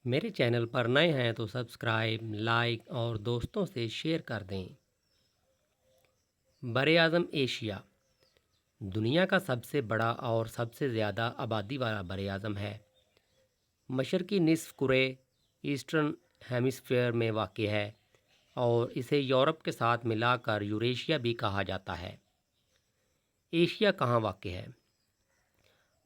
میرے چینل پر نئے ہیں تو سبسکرائب، لائک اور دوستوں سے شیئر کر دیں۔ براعظم ایشیا دنیا کا سب سے بڑا اور سب سے زیادہ آبادی والا براعظم ہے۔ مشرقی نصف کرے ایسٹرن ہیمسفیئر میں واقع ہے اور اسے یورپ کے ساتھ ملا کر یوریشیا بھی کہا جاتا ہے۔ ایشیا کہاں واقع ہے؟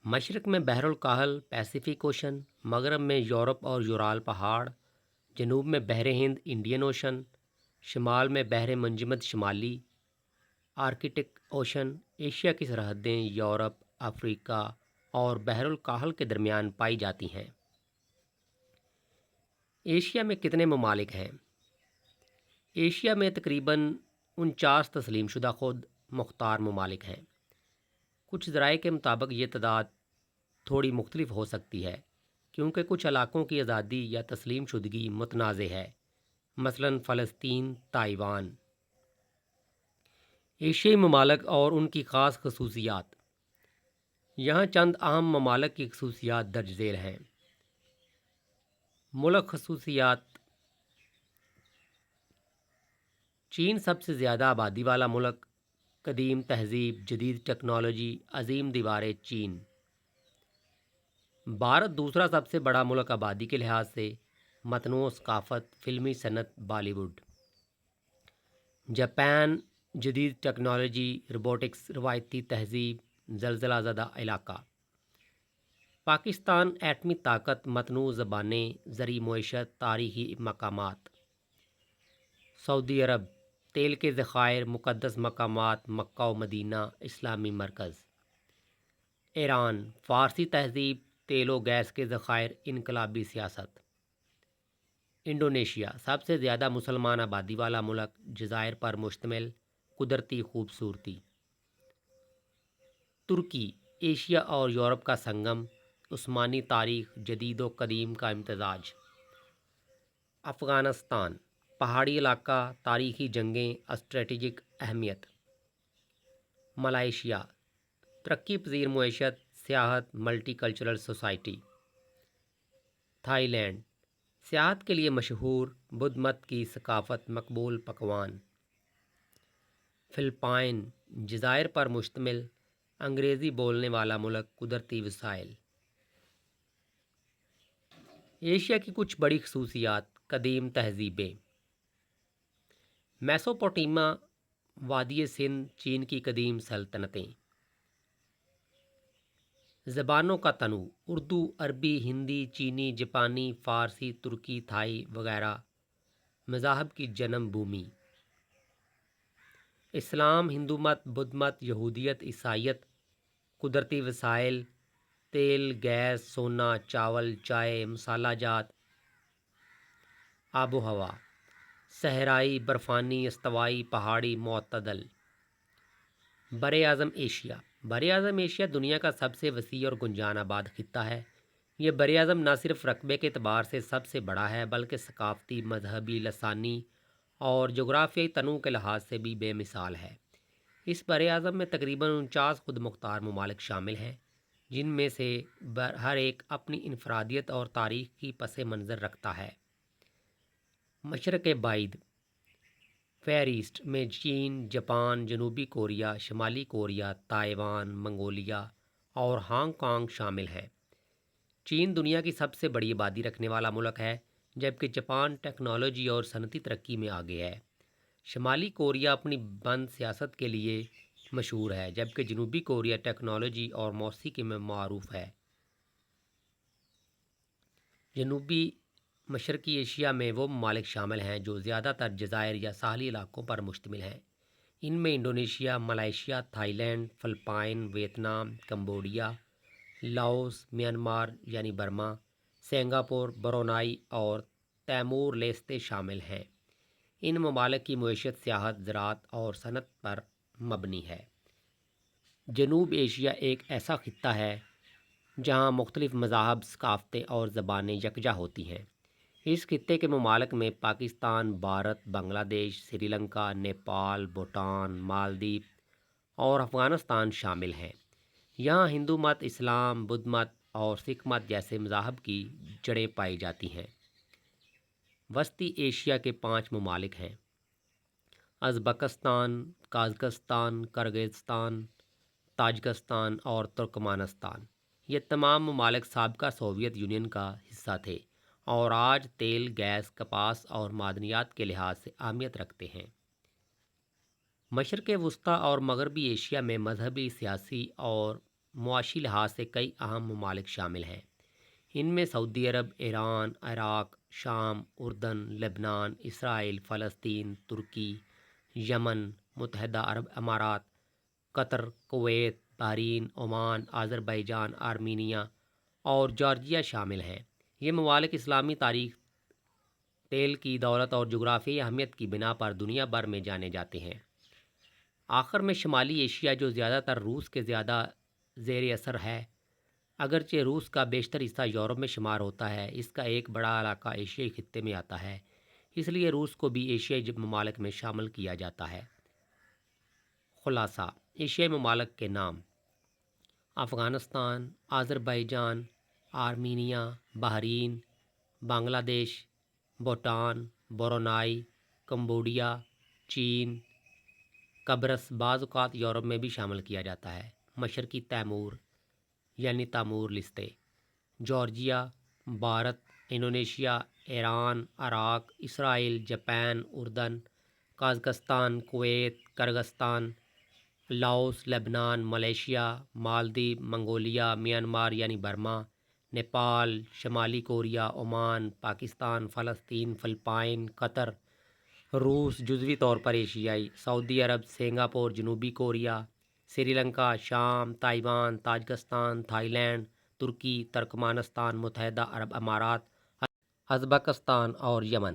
مشرق میں بحر الکاہل پیسیفک اوشن، مغرب میں یورپ اور یورال پہاڑ، جنوب میں بحر ہند انڈین اوشن، شمال میں بحر منجمد شمالی آرکٹک اوشن۔ ایشیا کی سرحدیں یورپ، افریقہ اور بحر الکاہل کے درمیان پائی جاتی ہیں۔ ایشیا میں کتنے ممالک ہیں؟ ایشیا میں تقریباً 49 تسلیم شدہ خود مختار ممالک ہیں۔ کچھ ذرائع کے مطابق یہ تعداد تھوڑی مختلف ہو سکتی ہے کیونکہ کچھ علاقوں کی آزادی یا تسلیم شدگی متنازع ہے، مثلاً فلسطین، تائیوان۔ ایشیائی ممالک اور ان کی خاص خصوصیات۔ یہاں چند اہم ممالک کی خصوصیات درج ذیل ہیں۔ ملک خصوصیات: چین سب سے زیادہ آبادی والا ملک، قدیم تہذیب، جدید ٹیکنالوجی، عظیم دیوار چین۔ بھارت دوسرا سب سے بڑا ملک آبادی کے لحاظ سے، متنوع ثقافت، فلمی صنعت، بالی ووڈ۔ جاپان جدید ٹیکنالوجی، روبوٹکس، روایتی تہذیب، زلزلہ زدہ علاقہ۔ پاکستان ایٹمی طاقت، متنوع زبانیں، زرعی معیشت، تاریخی مقامات۔ سعودی عرب تیل کے ذخائر، مقدس مقامات، مکہ و مدینہ، اسلامی مرکز۔ ایران فارسی تہذیب، تیل و گیس کے ذخائر، انقلابی سیاست۔ انڈونیشیا سب سے زیادہ مسلمان آبادی والا ملک، جزائر پر مشتمل، قدرتی خوبصورتی۔ ترکی ایشیا اور یورپ کا سنگم، عثمانی تاریخ، جدید و قدیم کا امتزاج۔ افغانستان پہاڑی علاقہ، تاریخی جنگیں، اسٹریٹجک اہمیت۔ ملائیشیا ترقی پذیر معیشت، سیاحت، multi cultural society. Thailand سیاحت کے لیے مشہور، بدھ مت کی ثقافت، مقبول پکوان۔ فلپائن جزائر پر مشتمل، انگریزی بولنے والا ملک، قدرتی وسائل۔ ایشیا کی کچھ بڑی خصوصیات، قدیم تہذیبیں۔ میسوپوٹیمیا، وادی سندھ، چین کی قدیم سلطنتیں۔ زبانوں کا تنوع، اردو، عربی، ہندی، چینی، جاپانی، فارسی، ترکی، تھائی وغیرہ۔ مذاہب کی جنم بھومی۔ اسلام، ہندو مت، بدھ مت، یہودیت، عیسائیت۔ قدرتی وسائل، تیل، گیس، سونا، چاول، چائے، مسالہ جات۔ آب و ہوا، صحرائی، برفانی، استوائی، پہاڑی، معتدل۔ براعظم ایشیا براعظم ایشیا دنیا کا سب سے وسیع اور گنجان آباد خطہ ہے۔ یہ براعظم نہ صرف رقبے کے اعتبار سے سب سے بڑا ہے بلکہ ثقافتی، مذہبی، لسانی اور جغرافیائی تنوع کے لحاظ سے بھی بے مثال ہے۔ اس براعظم میں تقریباً 49 خود مختار ممالک شامل ہیں، جن میں سے ہر ایک اپنی انفرادیت اور تاریخ کی پس منظر رکھتا ہے۔ مشرق بعید فیئر ایسٹ میں چین، جاپان، جنوبی کوریا، شمالی کوریا، تائیوان، منگولیا اور ہانگ کانگ شامل ہیں۔ چین دنیا کی سب سے بڑی آبادی رکھنے والا ملک ہے، جبکہ جاپان ٹیکنالوجی اور صنعتی ترقی میں آگے ہے۔ شمالی کوریا اپنی بند سیاست کے لیے مشہور ہے، جبکہ جنوبی کوریا ٹیکنالوجی اور موسیقی میں معروف ہے۔ جنوبی مشرقی ایشیا میں وہ ممالک شامل ہیں جو زیادہ تر جزائر یا ساحلی علاقوں پر مشتمل ہیں۔ ان میں Indonesia, Malaysia, Thailand, Philippines, Vietnam, Cambodia, Laos, Myanmar یعنی برما، سنگاپور، برونائی اور تیمور لیستے شامل ہیں۔ ان ممالک کی معیشت سیاحت، زراعت اور صنعت پر مبنی ہے۔ جنوب ایشیا ایک ایسا خطہ ہے جہاں مختلف مذاہب، ثقافتیں اور زبانیں یکجا ہوتی ہیں۔ اس خطے کے ممالک میں پاکستان، بھارت، بنگلہ دیش، سری لنکا، نیپال، بھوٹان، مالدیپ اور افغانستان شامل ہیں۔ یہاں ہندو مت، اسلام، بدھ مت، اور سکھ مت جیسے مذاہب کی جڑیں پائی جاتی ہیں۔ وسطی ایشیا کے 5 ممالک ہیں: ازبکستان، قازقستان، کرغزستان، تاجکستان اور ترکمانستان۔ یہ تمام ممالک سابقہ سوویت یونین کا حصہ تھے اور آج تیل، گیس، کپاس اور معدنیات کے لحاظ سے اہمیت رکھتے ہیں۔ مشرق وسطیٰ اور مغربی ایشیا میں مذہبی، سیاسی اور معاشی لحاظ سے کئی اہم ممالک شامل ہیں۔ ان میں سعودی عرب، ایران، عراق، شام، اردن، لبنان، اسرائیل، فلسطین، ترکی، یمن، متحدہ عرب امارات، Qatar, Kuwait, Bahrain, Oman, Azerbaijan, Armenia اور جارجیا شامل ہیں۔ یہ ممالک اسلامی تاریخ، تیل کی دولت اور جغرافیائی اہمیت کی بنا پر دنیا بھر میں جانے جاتے ہیں۔ آخر میں شمالی ایشیا، جو زیادہ تر روس کے زیادہ زیر اثر ہے، اگرچہ روس کا بیشتر حصہ یورپ میں شمار ہوتا ہے، اس کا ایک بڑا علاقہ ایشیائی خطے میں آتا ہے، اس لیے روس کو بھی ایشیائی ممالک میں شامل کیا جاتا ہے۔ خلاصہ: ایشیائی ممالک کے نام: افغانستان، آذربائیجان، آرمینیا، بحرین، بنگلہ دیش، بھوٹان، برونائی، کمبوڈیا، چین، قبرص۔ بعض اوقات یورپ میں بھی شامل کیا جاتا ہے۔ مشرقی تیمور یعنی Timor Leste, Georgia, Bharat, Indonesia, Iran, Iraq, Israel, Japan, اردن، قازقستان، کویت، کرغزستان، لاؤس، لبنان، ملیشیا، مالدیپ، منگولیا، میانمار یعنی برما، نیپال، شمالی کوریا، عمان، پاکستان، فلسطین، فلپائن، قطر، روس جزوی طور پر ایشیائی، سعودی عرب، سنگاپور، جنوبی کوریا، سری لنکا، شام، تائیوان، تاجکستان، تھائی لینڈ، ترکی، ترکمانستان، متحدہ عرب امارات، ازبکستان اور یمن۔